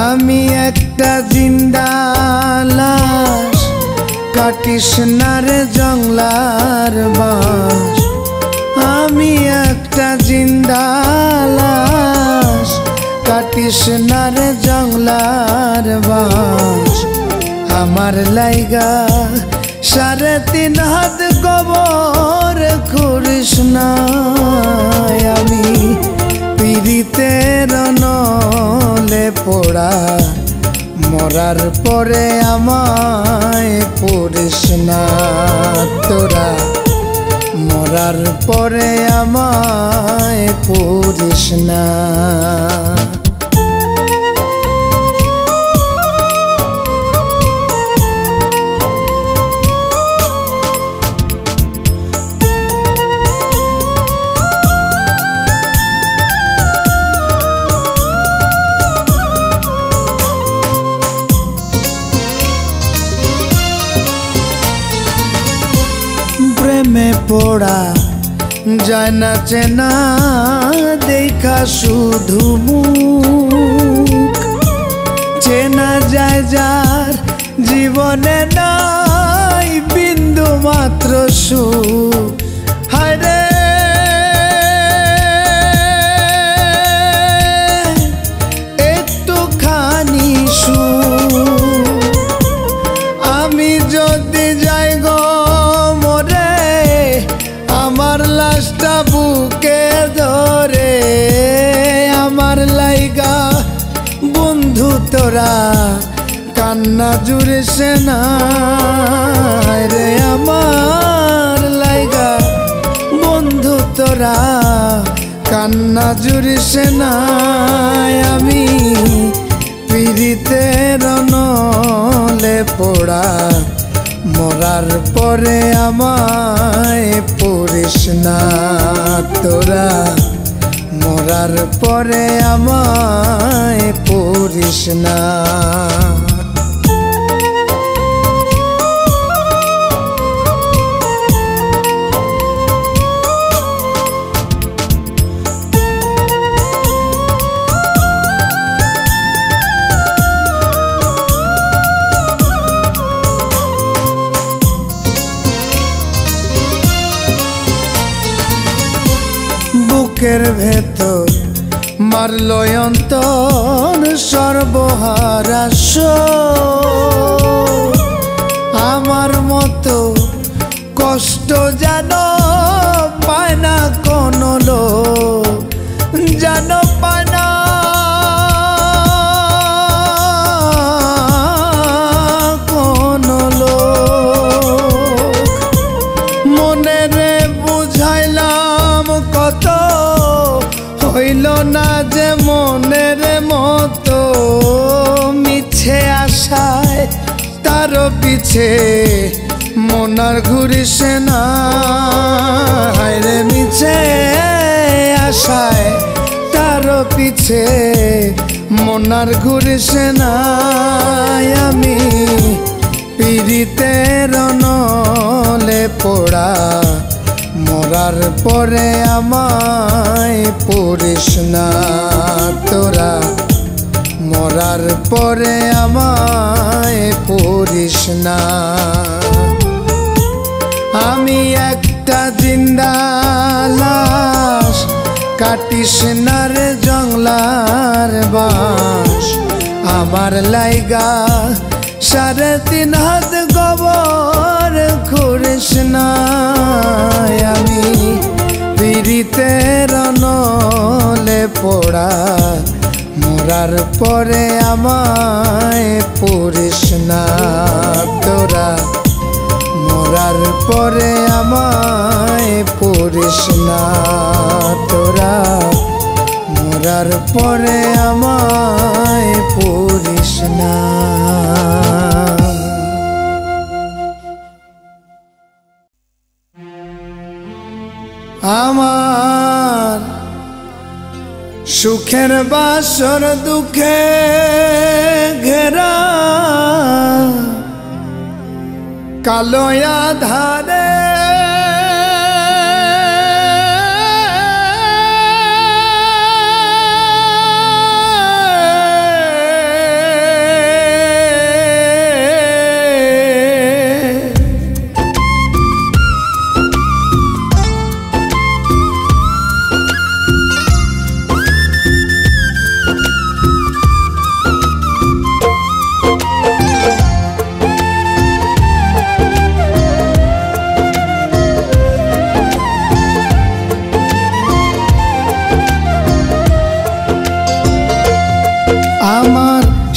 আমি একটা জিন্দা লাশ, কাটিস না রে জংলার বাঁশ। আমি একটা জিন্দা লাশ, কাটিস না রে জংলার বাঁশ। আমার লাইগা 3.5 হাত গোবর করিস না। আমি পীড়িতের নলে পোড়া, মরার পরে আমায় পুরিস না তোরা। মরার পরে আমায় পুরিস না। প্রেমে পোড়া যায় না চেনা, দেখা শুধু মুখ। চেনা যায় যার জীবনে নাই বিন্দু মাত্র সুখ। হায় রে একটুখানি সুখ। আমি যদি যাই গো মরে, আমার লাশটা বুকে ধরে। আমার লাইগা বন্ধু তোরা কান্না জুড়িস না রে। আমার লাইগা বন্ধু তোরা কান্না জুড়িস না। আমি পীড়িতের নলে পোড়া, মরার পরে আমায় পুরিস না তোরা। মরার পরে আমায় পুরিস না। বুকের ভেতর মারলো অন্তর সর্বহারা শোক। আমার মতো কষ্ট যেন পায় না কোনো লোক, যেন পায় না কোনো লোক। মনে রে বুঝাইলাম কত, হইল না যে মনের মতো। মিছে আশায় তার পিছে মনার ঘুরিস না রে। মিছে আশায় তার পিছে মনার ঘুরিস না। আমি পীড়িতের নলে পোড়া, মরার পরে আমায় পুরিস না তোরা। মরার পরে আমায় পুরিস না। আমি একটা জিন্দা লাশ, কাটিস না রে জংলার বাঁশ। আমার লাইগা 3.5 হাত গোবর করিস না। আমি পীড়িতের নলে পোড়া, মরার পরে আমায় পুরিস না তোরা। মরার পরে আমায় পুরিস না তোরা। মরার পরে আমায় পুরিস না। আমার সুখের বাসর দুঃখে ঘেরা, কালো আঁধারে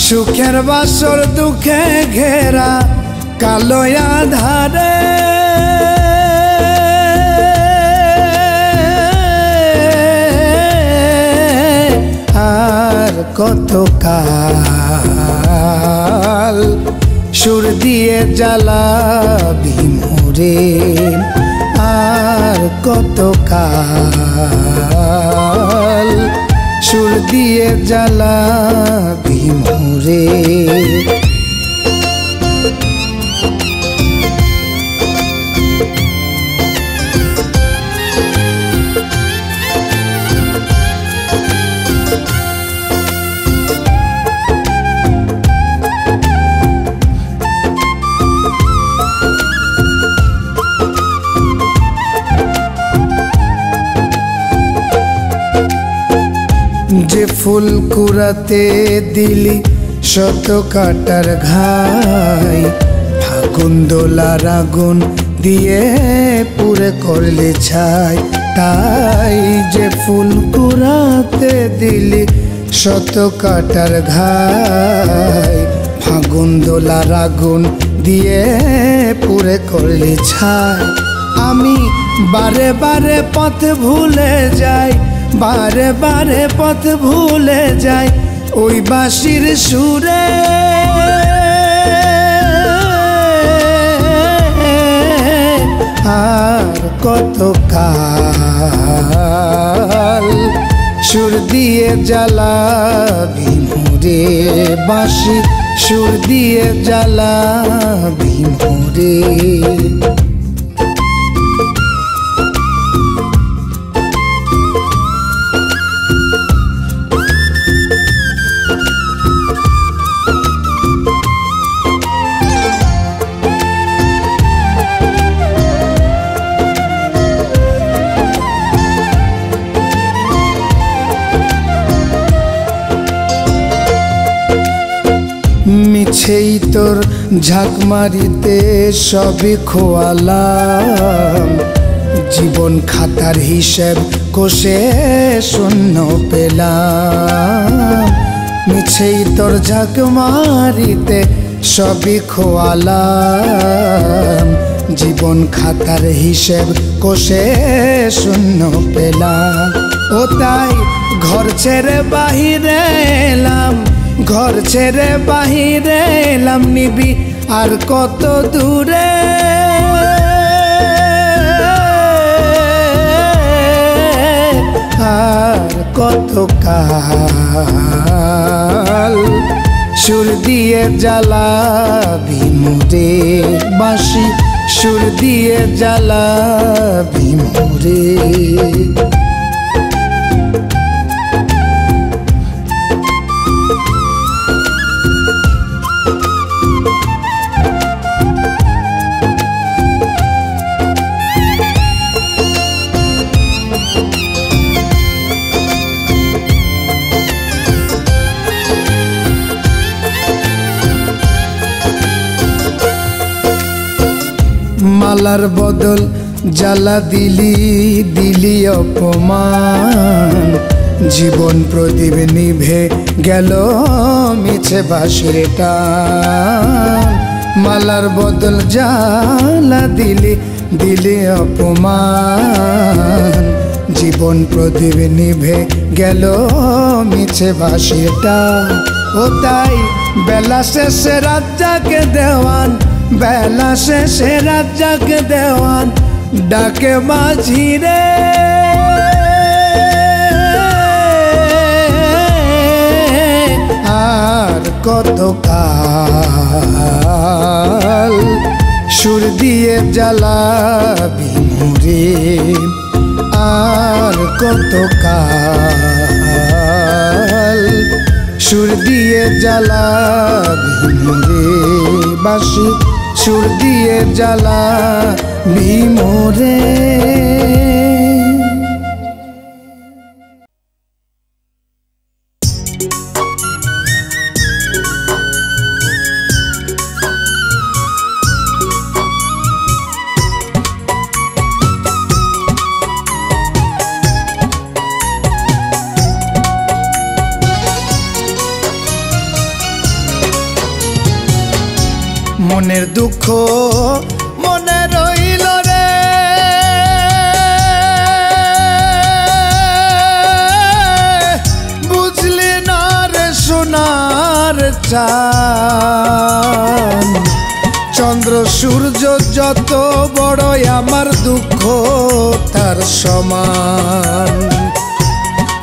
সুখের বাসর দুঃখে ঘেরা কালো আঁধারে আর কত কাল সুর দিয়ে জ্বালাবি মোরে আর কত কাল সুর দিয়ে জ্বালাবি মোরে যে ফুল কুড়াতে দিলি শত কাটার ঘাই ফাগুন দোলার আগুন দিয়ে পুরে করলে ছাই তাই যে ফুল কুড়াতে দিলি শত কাটার ঘাই ফাগুন দোলার আগুন দিয়ে পুরে করলে ছাই আমি বারে বারে পথ ভুলে যাই বারে বারে পথ ভুলে যাই ওই বাঁশির সুরে আর কত কাল সুর দিয়ে জ্বালাবি মোরে বাঁশি সুর দিয়ে জ্বালাবি মোরে মিছেই তোর ঝাঁক মারিতে সবই খোয়ালাম জীবন খাতার হিসেব কষে শূন্য পেলাম মিছেই তোর ঝাঁক মারিতে সবই খোয়ালাম জীবন খাতার হিসেব কষে শূন্য পেলাম ও তাই ঘর ছেড়ে বাহিরে এলাম ঘর ছেড়ে বাহিরে এলাম নিবি আর কত দূরে আর কত কাল সুর দিয়ে জ্বালাবি মোরে বাঁশি সুর দিয়ে জ্বালাবি মোরে মালার বদল জ্বালা দিলি দিলি অপমান জীবন প্রদীপ নিভে গেল মিছে বাঁশির টান মালার বদল জ্বালা দিলি দিলি অপমান জীবন প্রদীপ নিভে গেল মিছে বাঁশির টান ও তাই বেলা শেষে রাত জাগে দেওয়ান বেলা শেষে রাত জাগে দেওয়ান ডাকে মাঝি রে আর কত কাল সুর দিয়ে জ্বালাবি মোরে আর কত কাল সুর দিয়ে জ্বালাবি মোরে বাঁশি সুর দিয়ে জ্বালাবি মোরে মনের দুঃখ মনে রইল রে, বুঝলি না রে সোনার চাঁদ। চন্দ্র সূর্য যত বড়ই আমার দুঃখ তার সমান।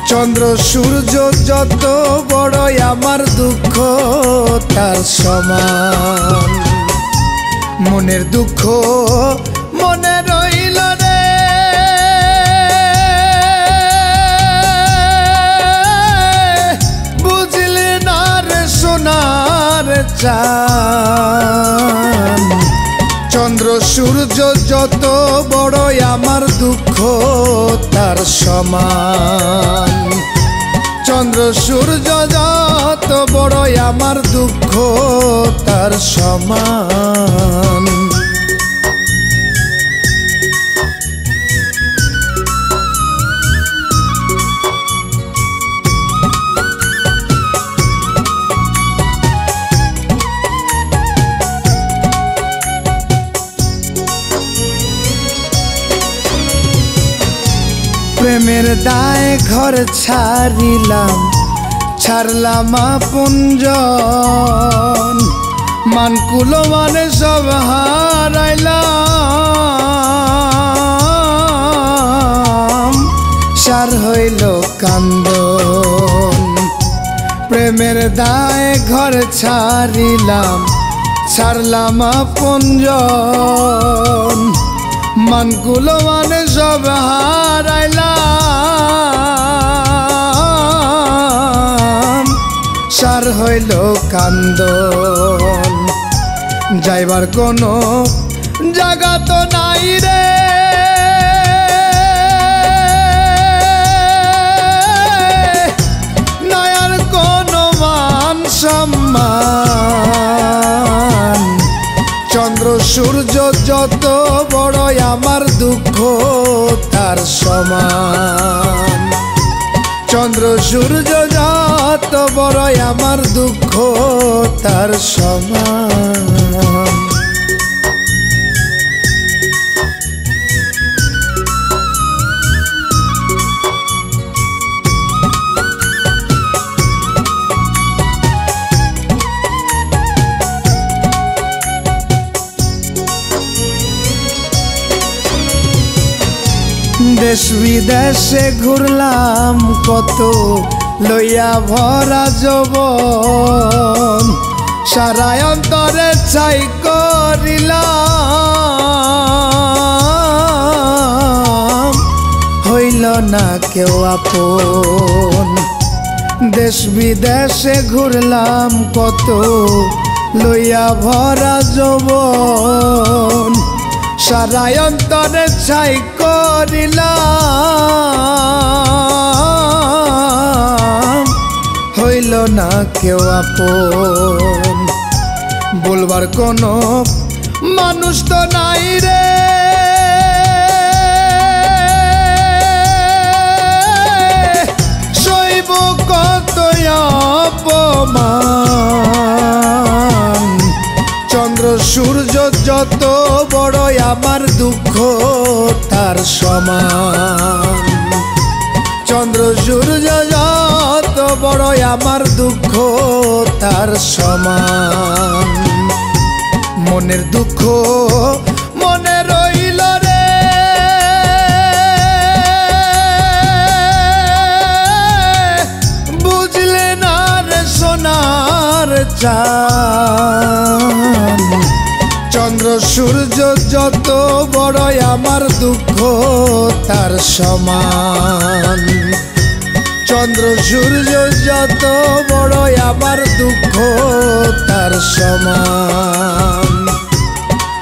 চন্দ্র সূর্য যত বড়ই আমার দুঃখ তার সমান। মনের দুঃখ মনে রইল রে, বুঝলি না রে সোনার চাঁদ। চন্দ্র সূর্য যত বড়ই আমার দুঃখ তার সমান। চন্দ্র সূর্য যত বড়ই আমার দুঃখ তার সমান। প্রেমের দায় ঘর ছাড়িলাম, ছাড়লাম আপনজন। মানকুল মানে সব হারাইলাম, সার হইল কান্দন। প্রেমের দায় ঘর ছাড়িলাম, ছাড়লাম আপনজন। মানকুল মানে সব হারাইলাম, সার হইল কান্দন। যাইবার কোনো জায়গা তো নাই রে, নাই আর কোনো মান সম্মান। চন্দ্র সূর্য যত বড়ই আমার দুঃখ তার সমান। চন্দ্র সূর্য যত বড়ই আমার দুঃখ তার সমান। দেশ বিদেশে ঘুরলাম কত, লইয়া ভরা যৌবন। সারা অন্তরে ছাই করিলাম, হইল না কেউ আপন। দেশ বিদেশে ঘুরলাম কত, লইয়া ভরা যৌবন। সারা অন্তরে ছাই করিলাম, হইল না কেউ আপন। বলবার কোনো মানুষ তো নাই রে, সইব কত অপমান। চন্দ্র সূর্য যত বড়ই আমার দুঃখ তার সমান। চন্দ্র সূর্য যত বড়ই আমার দুঃখ তার সমান। মনের দুঃখ মনে রইল রে, বুঝলে না রে সোনার চাঁদ। চন্দ্র সূর্য যত বড়ই আমার দুঃখ তার সমান। চন্দ্র সূর্য যত বড়ই আমার দুঃখ তার সমান।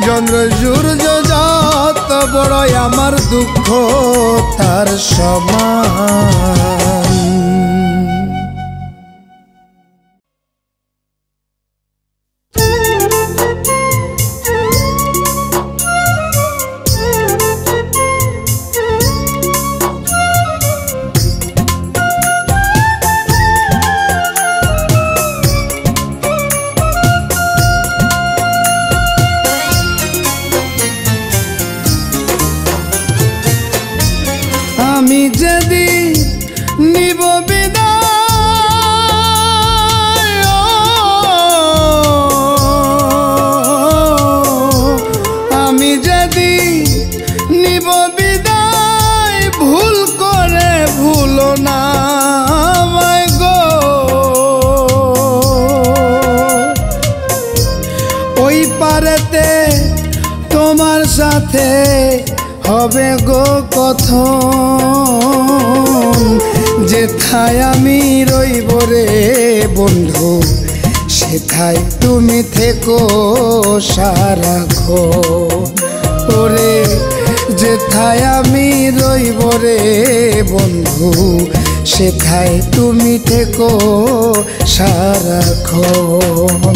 চন্দ্র সূর্য যত বড়ই আমার দুঃখ তার সমান। আমি যেদিন নিব বিদায়, আমি যেদিন নিব বিদায়, ভুল করে ভুলো না আমায় গো। ওই পারেতে তোমার সাথে হবে গো কথন, যেথায় আমি রইব রে বন্ধু, সেথায় তুমি থেকো সারাক্ষণ। ওরে যেথায় আমি রইব রে বন্ধু, সেথায় তুমি থেকো সারাক্ষণ।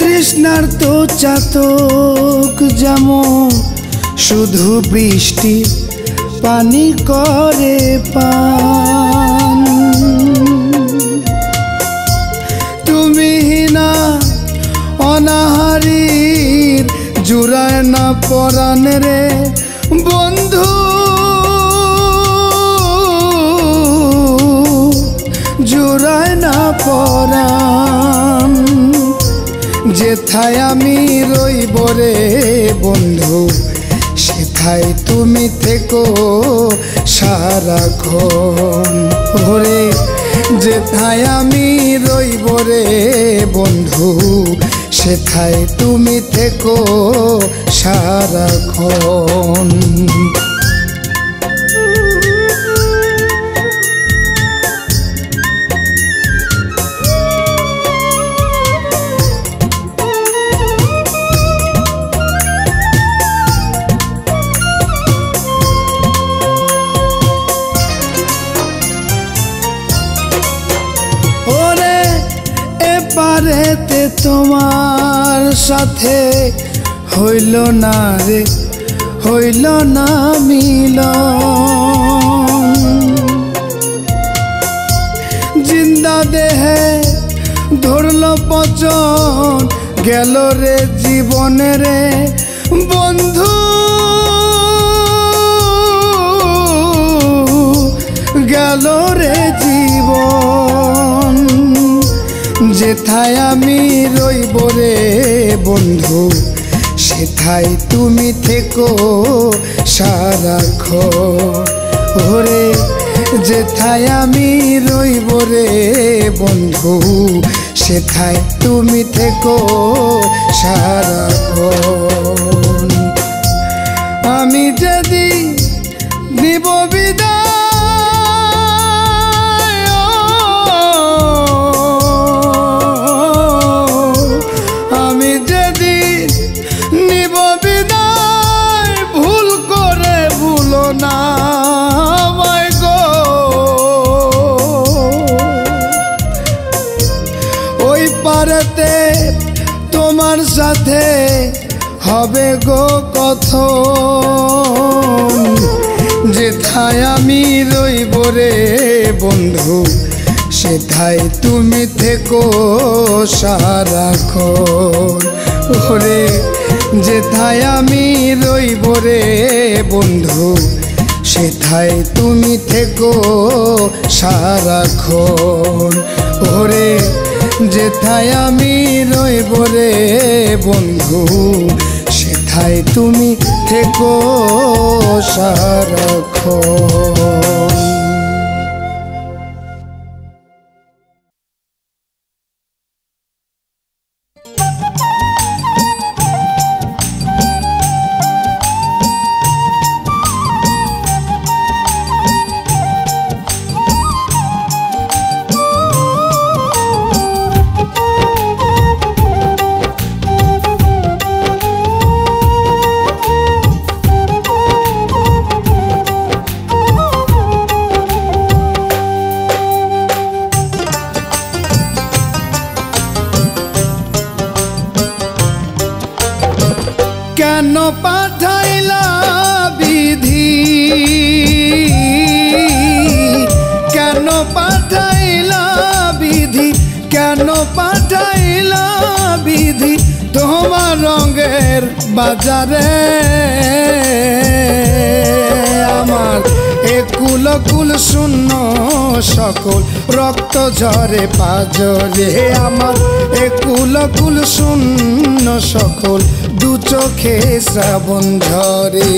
তৃষ্ণার তো চাতক যেমন শুধু বৃষ্টি পানি করে পান, তুমি না অনাহারীর জুড়ায় না পরাণ রে বন্ধু, জুড়ায় না পরাণ। যেথায় আমি রইব রে বন্ধু, সেথায় তুমি থেকো সারাক্ষণ। ওরে যেথায় আমি রইব রে বন্ধু, সেথায় তুমি থেকো সারাক্ষণ। পারেতে তোমার সাথে হইল না রে, হইল না মিলন, জিন্দা দেহে ধরল পচন, গেল রে জীবনে রে বন্ধু, গেল রে জীবন। যেথায় আমি রইব রে বন্ধু, সেথায় তুমি থেকো সারাক্ষণ। ওরে যেথায় আমি রইব রে বন্ধু, সেথায় তুমি থেকো সারাক্ষণ। আমি যদি নিব বিদায়, তোমার সাথে হবে গো কথন, যেথায় আমি রইব রে বন্ধু, সেথায় তুমি থেকো সারাক্ষণ। ওরে যেথায় আমি রইব রে বন্ধু, সেথায় তুমি থেকো সারাক্ষণ। ওরে যেথায় আমি রইব রে বন্ধু, সেথায় তুমি থেকো সারাক্ষণ। কেন পাঠাইলা বিধি, কেন পাঠাইলা বিধি, কেন পাঠাইলা বিধি তোমার রঙের বাজারে। আমার একুল কুল শূন্য সকল রক্ত ঝরে পাজরে। আমার একুল কুল শূন্য সকল দু চোখে শ্রাবণ ঝরে।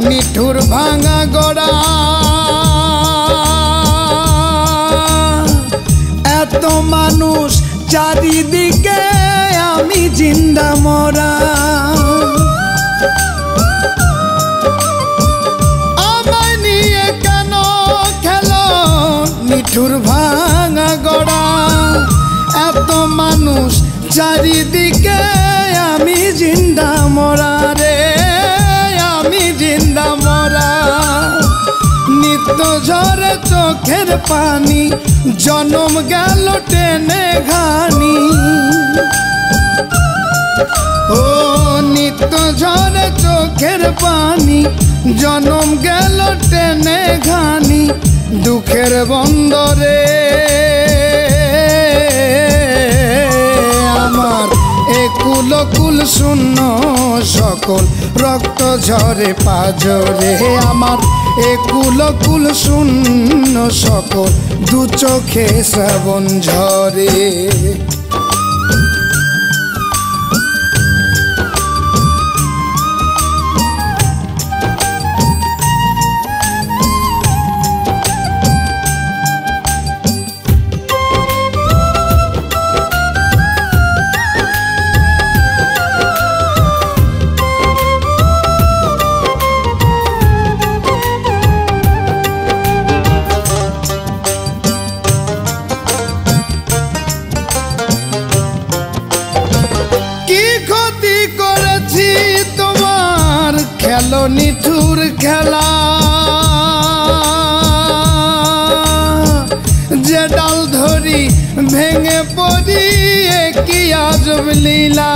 নিঠুর ভাঙা গড়া এত মানুষ চারিদিকে, আমি জিন্দা মরা। আমায় নিয়ে কেন খেলো নিঠুর ভাঙা গড়া এত মানুষ চারিদিকে, আমি জিন্দা মরা রে, আমি জিন্দা মরা। নিত্য ঝরে চোখের পানি জনম গেল টেনে ঘানি। ও নিত্য ঝরে চোখের পানি জনম গেল টেনে ঘানি দুঃখের বন্দরে। আমার একুল কুল শূন্য সকল রক্ত ঝরে পাজরে। আমার একুল কুল শূন্য সকল দু চোখে শ্রাবণ ঝরে। খেলো নিঠুর খেলা, যে ডাল ধরি ভেঙে পড়ি কি আজব লীলা।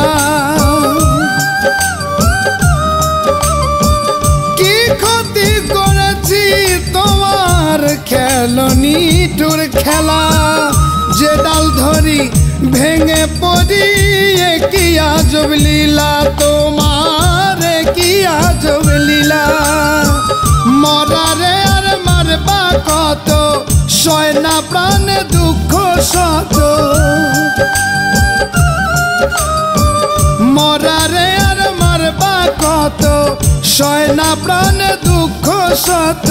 কি ক্ষতি করেছি তোমার খেলো নিঠুর খেলা, যে ডাল ধরি ভেঙে পড়ি কি আজব লীলা। তোমার কি আজব লীলা। মরারে আর মারবা কত, সয় না প্রাণে দুঃখ শত। মরারে আর মারবা কত, সয় না প্রাণে দুঃখ শত।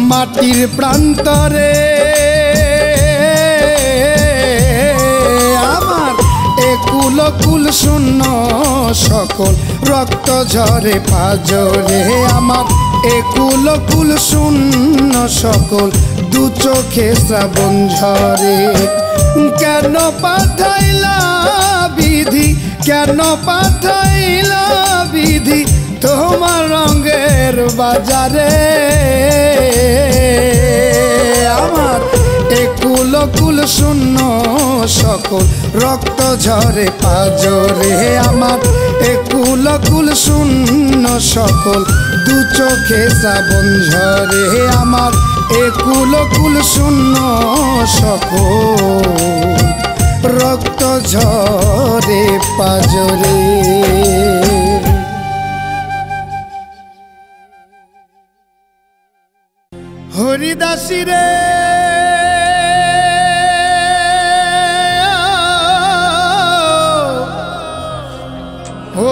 মাটির প্রান্তরে আমার একুল কুল শূন্য সকল রক্ত ঝরে পাজরে। আমার একুল কুল শূন্য সকল দু চোখে শ্রাবণ ঝরে। কেন পাঠাইলা বিধি, কেন পাঠাইলা বিধি তোমার রঙের বাজারে। আমার একুল কুল শূন্য সকল রক্ত ঝরে পাজরে। আমার একুল কুল শূন্য সকল দু চোখে শ্রাবণ ঝরে। আমার একুল কুল শূন্য সকল রক্ত ঝরে পাজরে। হরিদাসী রে ও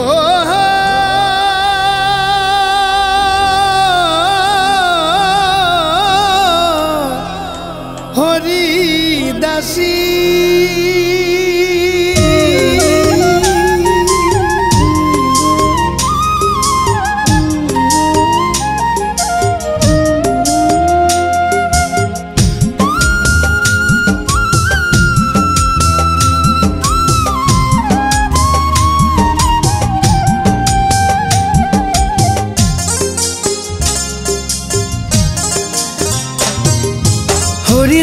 হরি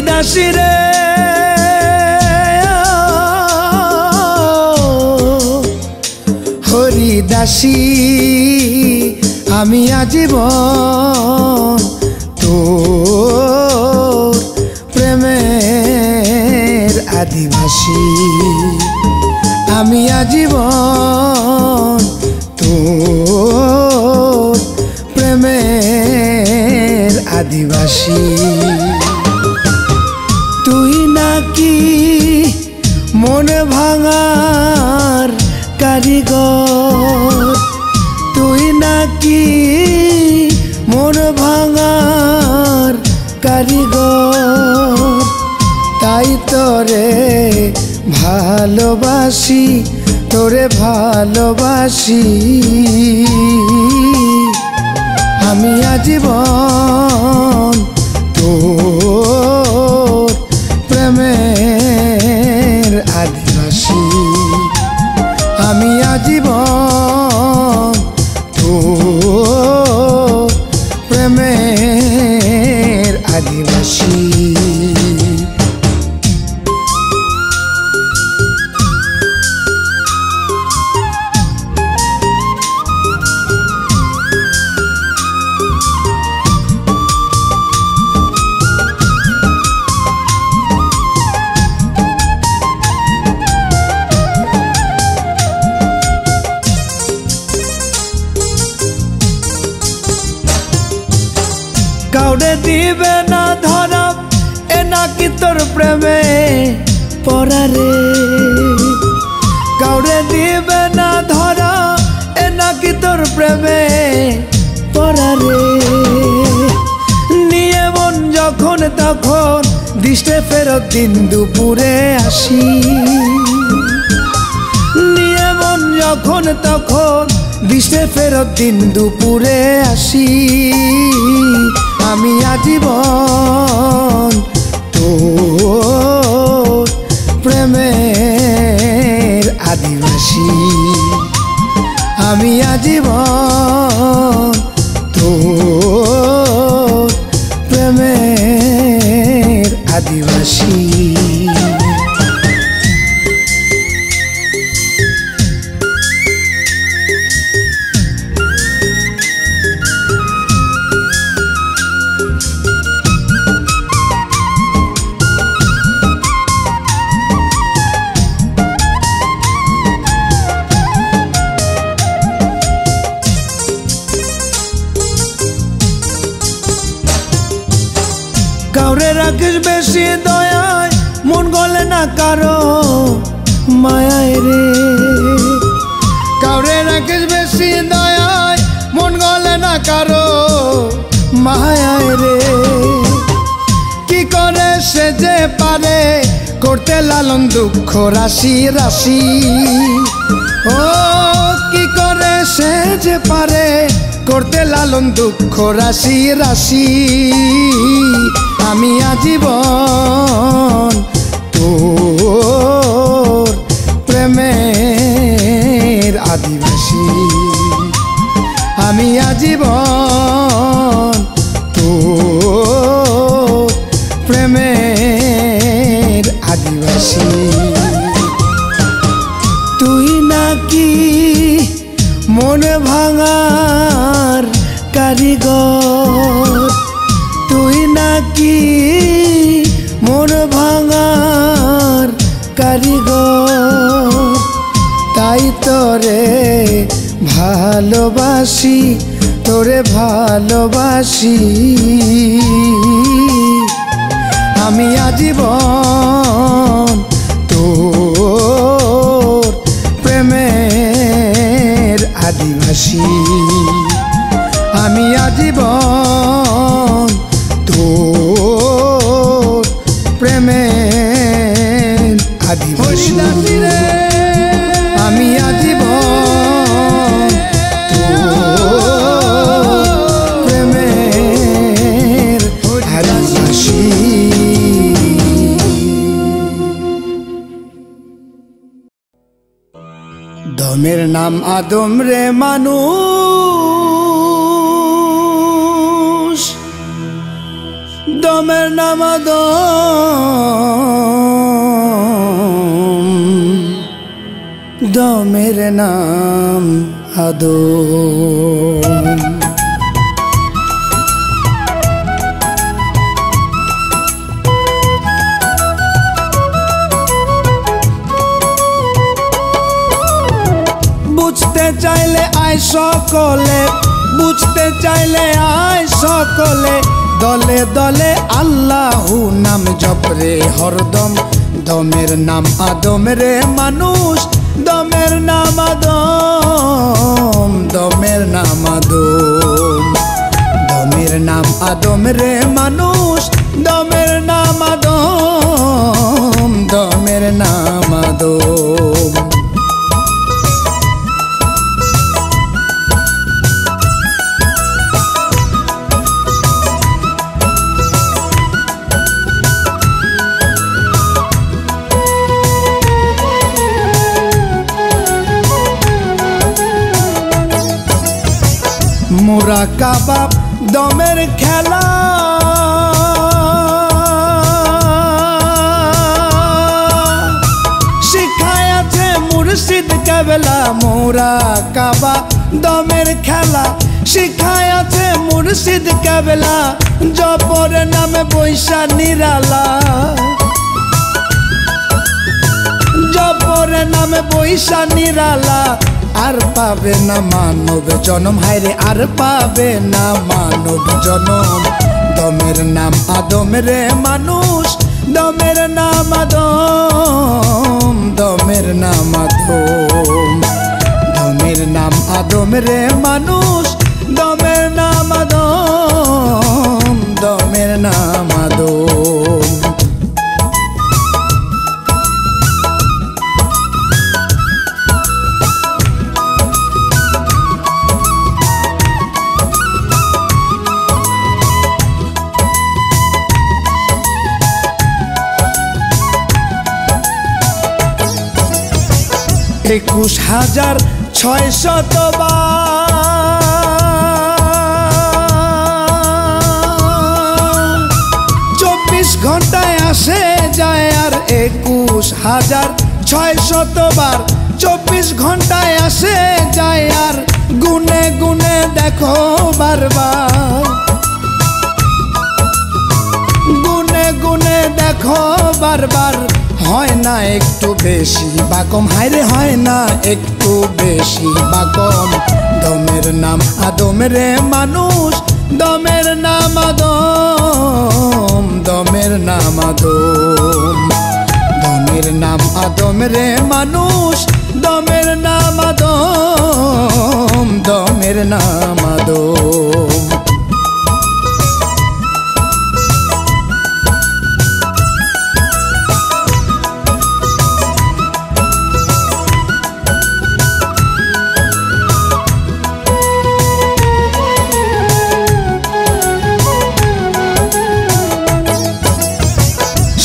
হরিদাসী রে হরিদাসী আমি আজীবন তোর প্রেমের আদিবাসী আমি আজীবন তোর প্রেমের আদিবাসী তুই নাকি মন ভাঙার কারিগর তুই নাকি মন ভাঙার কারিগর তাই তোরে ভালোবাসি তোরে ভালোবাসি আমি আজীবন তোর প্রেমের আদিবাসী আমি আজীবন তোর প্রেমের আদিবাসী কাউরে দিবে না ধরা এ নাকি তোর প্রেমে পড়া রে কাউরে দিবে না ধরা এ নাকি তোর প্রেমে পড়া রে নিয়ে মন যখন তখন দৃষ্টে ফেরত দিন দুপুরে আসি নিয়ে মন যখন তখন দৃষ্টে ফেরত দিন দুপুরে আসি আমি আজীবন তোর প্রেমের আদিবাসী আমি আজীবন তোর প্রেমের আদিবাসী কাউরে রাখিস বেশি দয়ায় মন গলে না কারো মায়ায় রে কাউরে রাখিস বেশি দয়ায় মন গলে না কারো মায়ায় রে কি করে সে যে পারে করতে লালন দুঃখ রাশি রাশি ও কি করে সে যে পারে করতে লালন দুঃখ রাশি রাশি আমি আজীবন তোর প্রেমের আদিবাসী আমি আজীবন তোর প্রেমের আদিবাসী তুই নাকি মন ভাঙার কারিগর তুই নাকি মন ভাঙার কারিগর তাই তোরে ভালোবাসি তোরে ভালোবাসি আমি আজীবন তোর প্রেমের আদিবাসী আমি আজীবন তোর প্রেমের আদিবাসী আমি আজীবন তোর প্রেমের আদিবাসী দমের নাম আদম রে মানুষ দমের নাম আদম, দমের নাম আদম। বুঝতে চাইলে আয় সকলে, বুঝতে চাইলে আয় সকলে, দলে দলে আল্লাহু নাম জপরে হরদম। দমের নাম আদম রে মানুষ, দমের নাম আদম, দমের নাম আদম। দমের নাম আদম রে মানুষ, দমের নাম আদম, দমের নাম আদম। মুরাকাবা দমের খেলা, শিখায়াছে মুর্শিদ কেবলা। মুরাকাবা দমের খেলা, শিখায়াছে মুর্শিদ কেবলা। জপর নামে বৈশা নিরালা, জপর নামে বৈশা নিরালা। আর পাবে না মানব জনম, হায়রে আর পাবে না মানব জনম। দমের নাম আদম রে মানুষ, দমের নাম আদম, দমের নাম আদম। দমের নাম আদম রে মানুষ, দমের নাম আদম, দমের নাম আদম। একুশ হাজার ৬০০ বার ২৪ ঘন্টায় আসে যায়। আর ২১,৬০০ বার ২৪ ঘন্টায় আসে যায়। আর গুনে গুনে দেখো বারবার, গুনে গুনে দেখো বারবার। হয় না একটু বেশি বা কম, হায়রে হয় না একটু বেশি বা কম। দমের নাম আদম রে মানুষ, দমের নাম আদম, দমের নাম আদম। দমের নাম আদম রে মানুষ, দমের নাম আদম, দমের নাম আদম।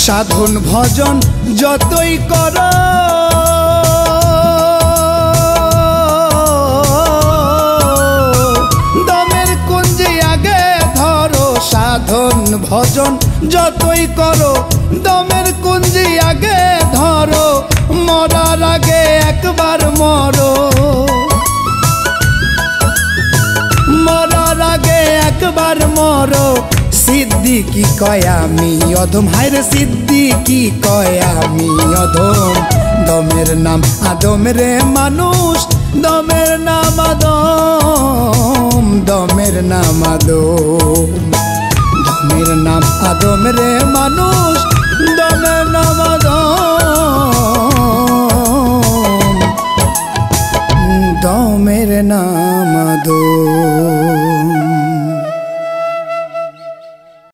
সাধন ভজন যতই কর, দমের কুঞ্জি আগে ধরো। সাধন ভজন যতই করো, দমের কুঞ্জি আগে ধরো। মরার আগে একবার মরো, মরার আগে একবার মরো। সিদ্দিকি কয় আমি অধম, হায়রে সিদ্দিকি কয় আমি অধম। দমের নাম আদম রে মানুষ, দমের নাম আদম, দমের নাম আদম। দমের নাম আদম রে মানুষ, দমের নাম আদম।